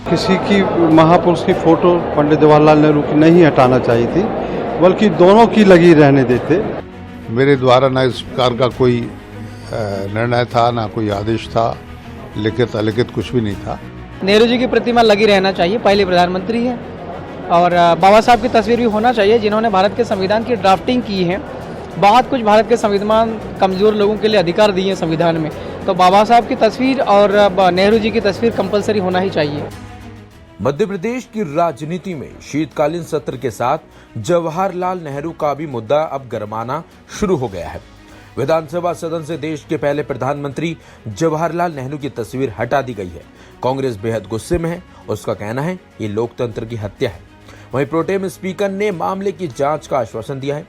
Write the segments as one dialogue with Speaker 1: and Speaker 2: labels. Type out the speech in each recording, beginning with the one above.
Speaker 1: किसी की महापुरुष की फोटो पंडित जवाहरलाल नेहरू की नहीं हटाना चाहिए थी, बल्कि दोनों की लगी रहने देते।
Speaker 2: मेरे द्वारा ना इस प्रकार का कोई निर्णय था, ना कोई आदेश था, लिखित अलिखित कुछ भी नहीं था।
Speaker 3: नेहरू जी की प्रतिमा लगी रहना चाहिए, पहले प्रधानमंत्री हैं, और बाबा साहब की तस्वीर भी होना चाहिए जिन्होंने भारत के संविधान की ड्राफ्टिंग की है। बहुत कुछ भारत के संविधान कमज़ोर लोगों के लिए अधिकार दिए हैं संविधान में, तो बाबा साहब की तस्वीर और नेहरू जी की तस्वीर कंपलसरी होना ही चाहिए।
Speaker 4: मध्य प्रदेश की राजनीति में शीतकालीन सत्र के साथ जवाहरलाल नेहरू का भी मुद्दा अब गरमाना शुरू हो गया है। विधानसभा सदन से देश के पहले प्रधानमंत्री जवाहरलाल नेहरू की तस्वीर हटा दी गई है। कांग्रेस बेहद गुस्से में है। उसका कहना है ये लोकतंत्र की हत्या है। वहीं प्रोटेम स्पीकर ने मामले की जांच का आश्वासन दिया है।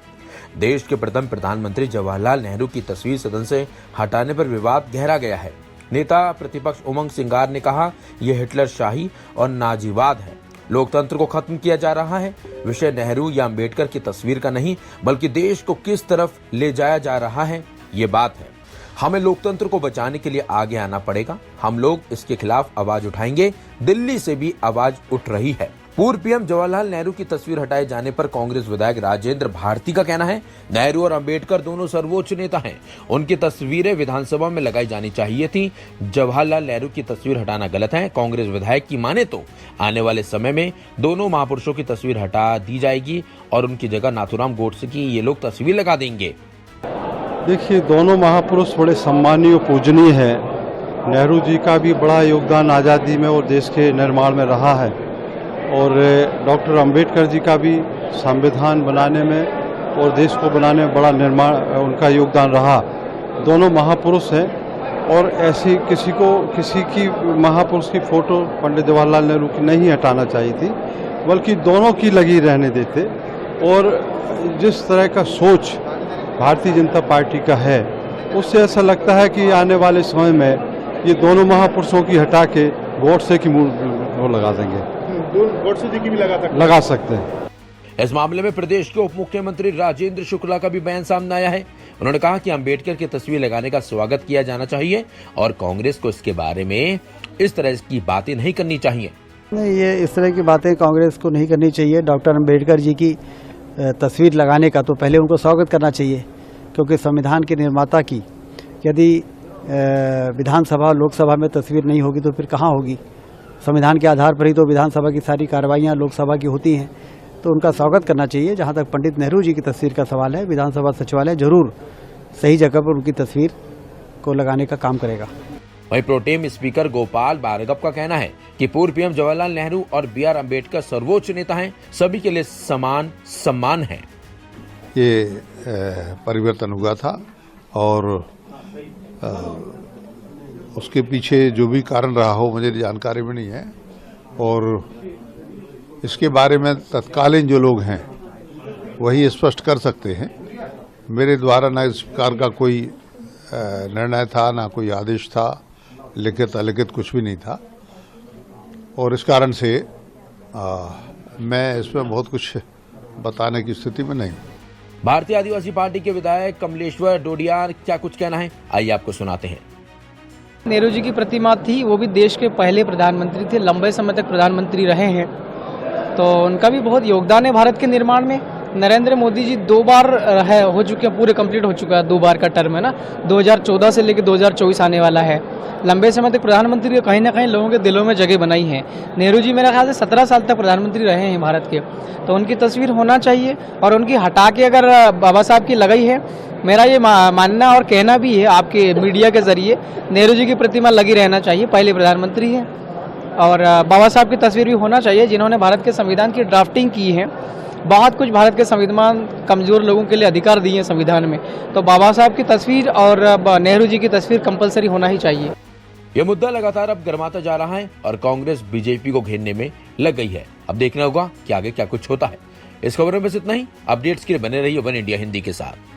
Speaker 4: देश के प्रथम प्रधानमंत्री जवाहरलाल नेहरू की तस्वीर सदन से हटाने पर विवाद गहरा गया है। नेता प्रतिपक्ष उमंग सिंगार ने कहा यह हिटलर शाही और नाजीवाद है। लोकतंत्र को खत्म किया जा रहा है। विषय नेहरू या अंबेडकर की तस्वीर का नहीं, बल्कि देश को किस तरफ ले जाया जा रहा है ये बात है। हमें लोकतंत्र को बचाने के लिए आगे आना पड़ेगा। हम लोग इसके खिलाफ आवाज उठाएंगे। दिल्ली से भी आवाज उठ रही है। पूर्व पीएम जवाहरलाल नेहरू की तस्वीर हटाए जाने पर कांग्रेस विधायक राजेंद्र भारती का कहना है नेहरू और अंबेडकर दोनों सर्वोच्च नेता हैं। उनकी तस्वीरें विधानसभा में लगाई जानी चाहिए थी। जवाहरलाल नेहरू की तस्वीर हटाना गलत है। कांग्रेस विधायक की माने तो आने वाले समय में दोनों महापुरुषों की तस्वीर हटा दी जाएगी और उनकी जगह नाथूराम गोडसे की ये लोग तस्वीर लगा देंगे।
Speaker 1: देखिए, दोनों महापुरुष बड़े सम्मानीय और पूजनीय है। नेहरू जी का भी बड़ा योगदान आज़ादी में और देश के निर्माण में रहा है, और डॉक्टर अंबेडकर जी का भी संविधान बनाने में और देश को बनाने में बड़ा निर्माण उनका योगदान रहा। दोनों महापुरुष हैं, और ऐसी किसी की महापुरुष की फोटो पंडित जवाहरलाल नेहरू की नहीं हटाना चाहिए थी, बल्कि दोनों की लगी रहने देते। और जिस तरह का सोच भारतीय जनता पार्टी का है, उससे ऐसा लगता है कि आने वाले समय में ये दोनों महापुरुषों की हटा के गोडसे की वो लगा देंगे।
Speaker 5: गोडसे जी की भी
Speaker 1: लगा सकते हैं।
Speaker 4: इस मामले में प्रदेश के उप मुख्यमंत्री राजेंद्र शुक्ला का भी बयान सामने आया है। उन्होंने कहा कि अंबेडकर की तस्वीर लगाने का स्वागत किया जाना चाहिए और कांग्रेस को इसके बारे में इस तरह की बातें नहीं करनी चाहिए।
Speaker 6: नहीं, ये इस तरह की बातें कांग्रेस को नहीं करनी चाहिए। डॉक्टर अंबेडकर जी की तस्वीर लगाने का तो पहले उनको स्वागत करना चाहिए, क्योंकि संविधान के निर्माता की यदि विधानसभा लोकसभा में तस्वीर नहीं होगी तो फिर कहाँ होगी। संविधान के आधार पर ही तो विधानसभा की सारी कार्रवाइयाँ लोकसभा की होती हैं, तो उनका स्वागत करना चाहिए। जहाँ तक पंडित नेहरू जी की तस्वीर का सवाल है, विधानसभा सचिवालय जरूर सही जगह पर उनकी तस्वीर को लगाने का काम करेगा।
Speaker 4: वहीं प्रोटेम स्पीकर गोपाल भार्गव का कहना है कि पूर्व पीएम जवाहरलाल नेहरू और BR अम्बेडकर सर्वोच्च नेता हैं, सभी के लिए समान सम्मान है।
Speaker 2: ये परिवर्तन हुआ था, और उसके पीछे जो भी कारण रहा हो मुझे जानकारी में नहीं है, और इसके बारे में तत्कालीन जो लोग हैं वही स्पष्ट कर सकते हैं। मेरे द्वारा ना इस प्रकार का कोई निर्णय था, ना कोई आदेश था, लिखित अलिखित कुछ भी नहीं था, और इस कारण से मैं इसमें बहुत कुछ बताने की स्थिति में नहीं।
Speaker 4: भारतीय आदिवासी पार्टी के विधायक कमलेश्वर डोडियार क्या कुछ कहना है, आइए आपको सुनाते हैं।
Speaker 3: नेहरू जी की प्रतिमा थी, वो भी देश के पहले प्रधानमंत्री थे, लंबे समय तक प्रधानमंत्री रहे हैं, तो उनका भी बहुत योगदान है भारत के निर्माण में। नरेंद्र मोदी जी 2 बार हो चुके हैं, पूरे कंप्लीट हो चुका है 2 बार का टर्म है ना, 2014 से लेकर 2024 आने वाला है। लंबे समय तक प्रधानमंत्री कहीं ना कहीं लोगों के दिलों में जगह बनाई है। नेहरू जी मेरे ख्याल से 17 साल तक प्रधानमंत्री रहे हैं भारत के, तो उनकी तस्वीर होना चाहिए, और उनकी हटा के अगर बाबा साहब की लगाई है, मेरा ये मानना और कहना भी है आपके मीडिया के जरिए, नेहरू जी की प्रतिमा लगी रहना चाहिए, पहले प्रधानमंत्री हैं, और बाबा साहब की तस्वीर भी होना चाहिए जिन्होंने भारत के संविधान की ड्राफ्टिंग की है। बहुत कुछ भारत के संविधान कमज़ोर लोगों के लिए अधिकार दिए हैं संविधान में, तो बाबा साहब की तस्वीर और नेहरू जी की तस्वीर कंपलसरी होना ही चाहिए।
Speaker 4: यह मुद्दा लगातार अब गर्माता जा रहा है और कांग्रेस बीजेपी को घेरने में लग गई है। अब देखना होगा कि आगे क्या कुछ होता है। इस खबर में बस इतना ही। अपडेट्स के लिए बने रहिए वन इंडिया हिंदी के साथ।